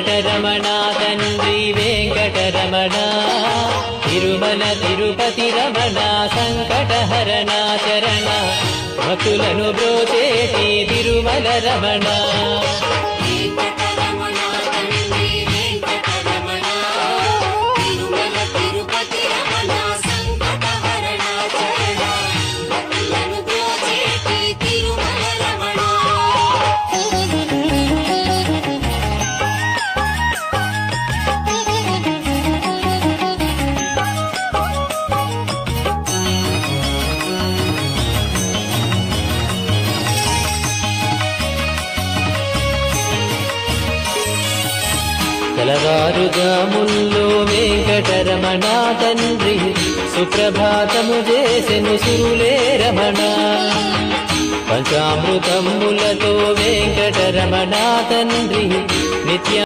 వెంకటరమణ తండ్రి వెంకటరమణ తిరుమల తిరుపతి రమణ సంకటహరణ చరణ భక్తులను బ్రోచేటి తిరుమల రమణ తెల్లవారుజాముల్లో వెంకటరమణ తండ్రి సుప్రభాతము చేసెను సురులే రమణ పంచామృతములతో వెంకటరమణ తండ్రి నిత్య